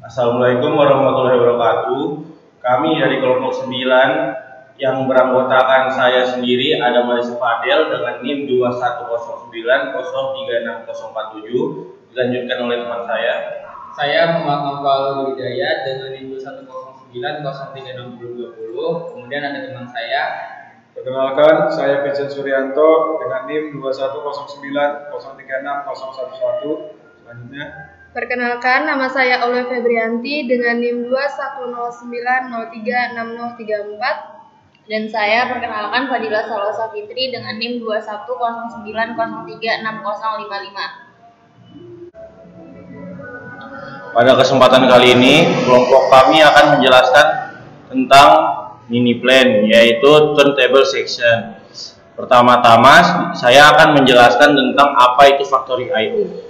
Assalamualaikum warahmatullahi wabarakatuh. Kami dari kelompok 9 yang beranggotakan saya sendiri ada Marisa Fadel dengan NIM 2109036047, dilanjutkan oleh teman saya. Saya Muhammad Noval Wijaya dengan NIM 2109036020. Kemudian ada teman saya. Perkenalkan, saya Vincent Suryanto dengan NIM 2109036011. Selanjutnya. Perkenalkan, nama saya Aula Febrianti dengan NIM 2109036034. Dan saya perkenalkan Fadila Salosa Fitri dengan NIM 2109036055. Pada kesempatan kali ini, kelompok kami akan menjelaskan tentang mini plan, yaitu turntable section. Pertama-tama, saya akan menjelaskan tentang apa itu Factory I/O.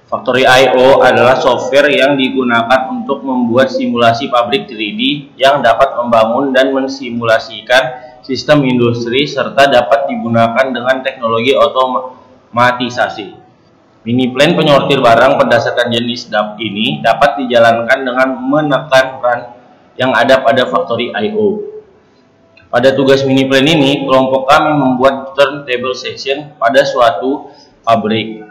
Factory I/O adalah software yang digunakan untuk membuat simulasi pabrik 3D yang dapat membangun dan mensimulasikan sistem industri serta dapat digunakan dengan teknologi otomatisasi. Mini plan penyortir barang berdasarkan jenis ini dapat dijalankan dengan menekan run yang ada pada Factory I/O. Pada tugas mini plan ini, kelompok kami membuat turntable section pada suatu pabrik.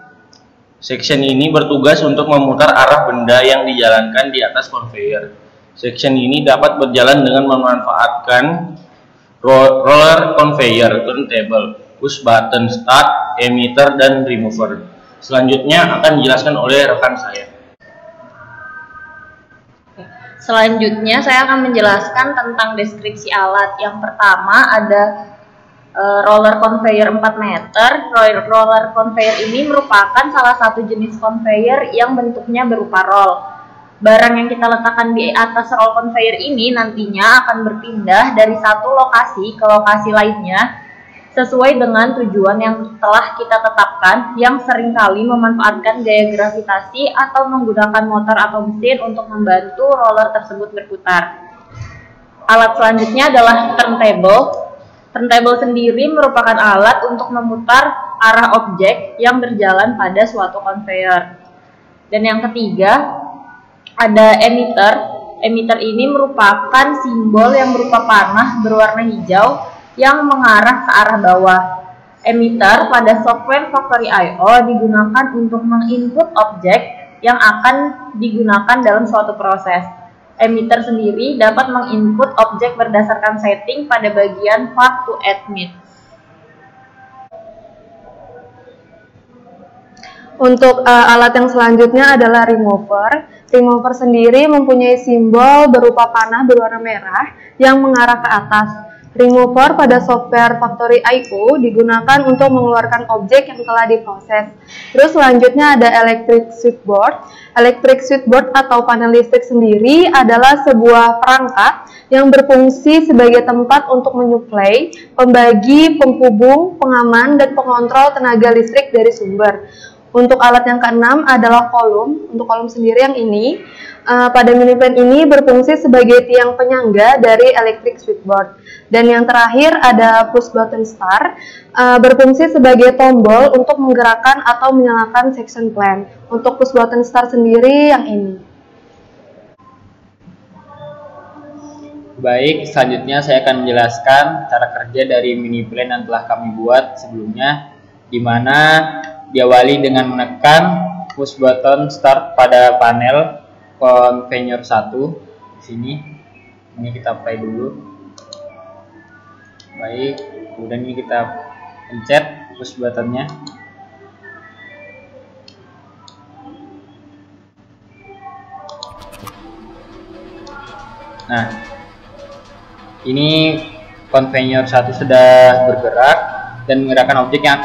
Section ini bertugas untuk memutar arah benda yang dijalankan di atas conveyor. Section ini dapat berjalan dengan memanfaatkan roller conveyor, turntable, push button start, emitter, dan remover. Selanjutnya akan dijelaskan oleh rekan saya. Selanjutnya saya akan menjelaskan tentang deskripsi alat. Yang pertama ada roller conveyor 4 meter. Roller conveyor ini merupakan salah satu jenis conveyor yang bentuknya berupa roll. Barang yang kita letakkan di atas roll conveyor ini nantinya akan berpindah dari satu lokasi ke lokasi lainnya sesuai dengan tujuan yang telah kita tetapkan, yang seringkali memanfaatkan gaya gravitasi atau menggunakan motor atau mesin untuk membantu roller tersebut berputar. Alat selanjutnya adalah turntable. Turntable sendiri merupakan alat untuk memutar arah objek yang berjalan pada suatu conveyor. Dan yang ketiga ada emitter. Emitter ini merupakan simbol yang berupa panah berwarna hijau yang mengarah ke arah bawah. Emitter pada software Factory I/O digunakan untuk menginput objek yang akan digunakan dalam suatu proses. Emitter sendiri dapat menginput objek berdasarkan setting pada bagian part to admit. Untuk alat yang selanjutnya adalah remover. Remover sendiri mempunyai simbol berupa panah berwarna merah yang mengarah ke atas. Remover pada software Factory I/O digunakan untuk mengeluarkan objek yang telah diproses. Terus selanjutnya ada electric switchboard. Electric switchboard atau panel listrik sendiri adalah sebuah perangkat yang berfungsi sebagai tempat untuk menyuplai, pembagi, penghubung, pengaman, dan pengontrol tenaga listrik dari sumber. Untuk alat yang keenam adalah kolom. Untuk kolom sendiri yang ini, pada mini plan ini berfungsi sebagai tiang penyangga dari electric switchboard. Dan yang terakhir ada push button start, berfungsi sebagai tombol untuk menggerakkan atau menyalakan section plan. Untuk push button start sendiri yang ini. Baik, selanjutnya saya akan menjelaskan cara kerja dari mini plan yang telah kami buat sebelumnya, di mana diawali dengan menekan push button start pada panel conveyor 1 di sini. Ini kita play dulu. Baik, kemudian ini kita pencet push buttonnya. Nah, ini conveyor 1 sudah bergerak dan menggerakkan objek yang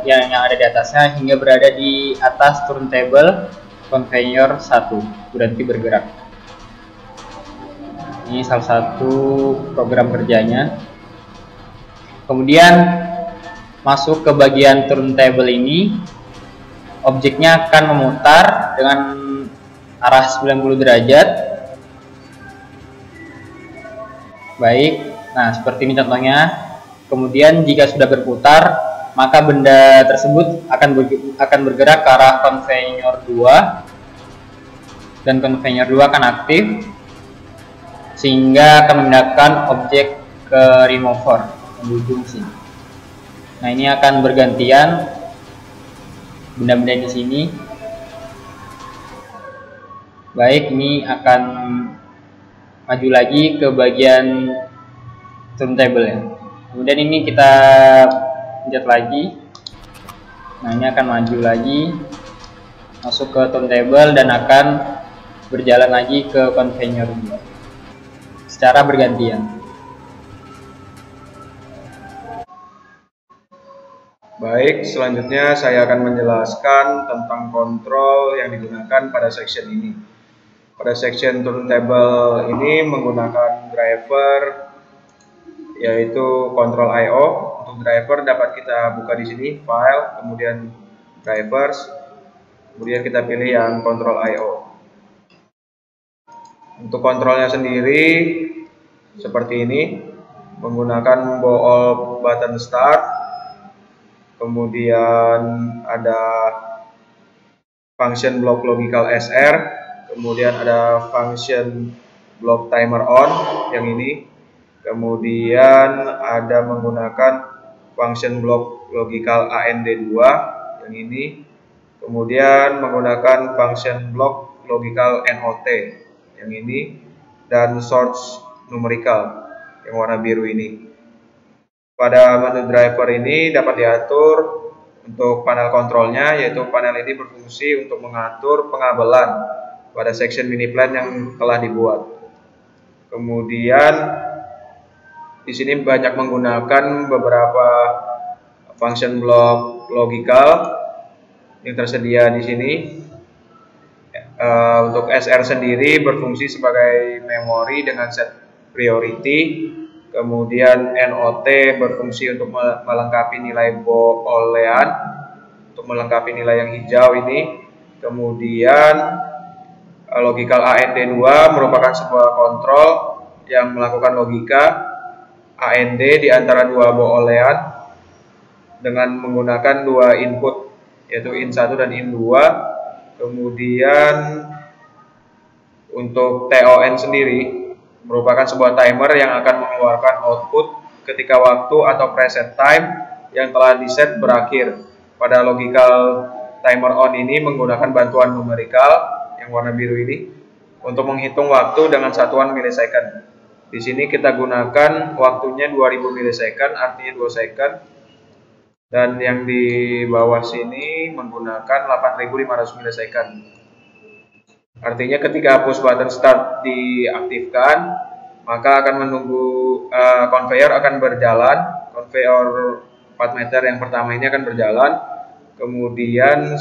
yang ada di atasnya hingga berada di atas turntable conveyor 1, berhenti bergerak. Ini salah satu program kerjanya. Kemudian masuk ke bagian turntable ini, objeknya akan memutar dengan arah 90 derajat. Baik, nah seperti ini contohnya. Kemudian jika sudah berputar, maka benda tersebut akan bergerak ke arah conveyor 2 dan conveyor 2 akan aktif sehingga akan memindahkan objek ke remover yang di ujung sini. Nah, ini akan bergantian benda-benda di sini. Baik, ini akan maju lagi ke bagian turntable ya. Kemudian ini kita pencet lagi. Nah, ini akan maju lagi masuk ke turntable dan akan berjalan lagi ke conveyor secara bergantian. Baik, selanjutnya saya akan menjelaskan tentang kontrol yang digunakan pada section ini. Pada section turntable ini menggunakan driver yaitu kontrol I/O. Untuk driver dapat kita buka di sini, file, kemudian drivers, kemudian kita pilih yang kontrol I/O. Untuk kontrolnya sendiri seperti ini, menggunakan ball button start, kemudian ada function block logical SR, kemudian ada function block timer on yang ini, kemudian ada menggunakan function block logical AND2 yang ini, kemudian menggunakan function block logical NOT yang ini, dan source numerical yang warna biru ini. Pada menu driver ini dapat diatur untuk panel kontrolnya, yaitu panel ini berfungsi untuk mengatur pengabelan pada section mini plan yang telah dibuat. Kemudian di sini banyak menggunakan beberapa function block logical yang tersedia di sini. Untuk SR sendiri berfungsi sebagai memori dengan set priority, kemudian NOT berfungsi untuk melengkapi nilai boolean, untuk melengkapi nilai yang hijau ini, kemudian logical AND2 merupakan sebuah kontrol yang melakukan logika AND di antara dua boolean dengan menggunakan dua input, yaitu in1 dan in2. Kemudian untuk TON sendiri merupakan sebuah timer yang akan mengeluarkan output ketika waktu atau preset time yang telah diset berakhir. Pada logical timer on ini menggunakan bantuan numerikal yang warna biru ini untuk menghitung waktu dengan satuan milisecond. Di sini kita gunakan waktunya 2000 milisecond, artinya 2 second. Dan yang di bawah sini menggunakan 8500 milisecond. Artinya ketika push button start diaktifkan, maka akan menunggu conveyor akan berjalan. Conveyor 4 meter yang pertama ini akan berjalan. Kemudian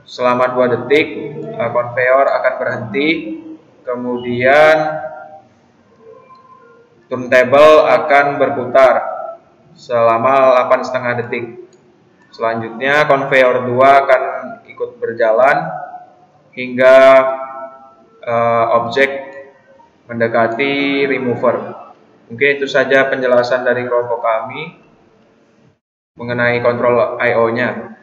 selama 2 detik conveyor akan berhenti. Kemudian turntable akan berputar selama 8,5 detik. Selanjutnya conveyor 2 akan ikut berjalan hingga objek mendekati remover. Mungkin itu saja penjelasan dari kelompok kami mengenai kontrol I/O-nya.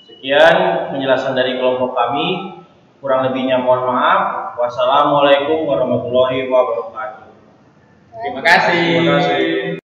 Sekian penjelasan dari kelompok kami. Kurang lebihnya mohon maaf. Wassalamualaikum warahmatullahi wabarakatuh. Terima kasih. Terima kasih.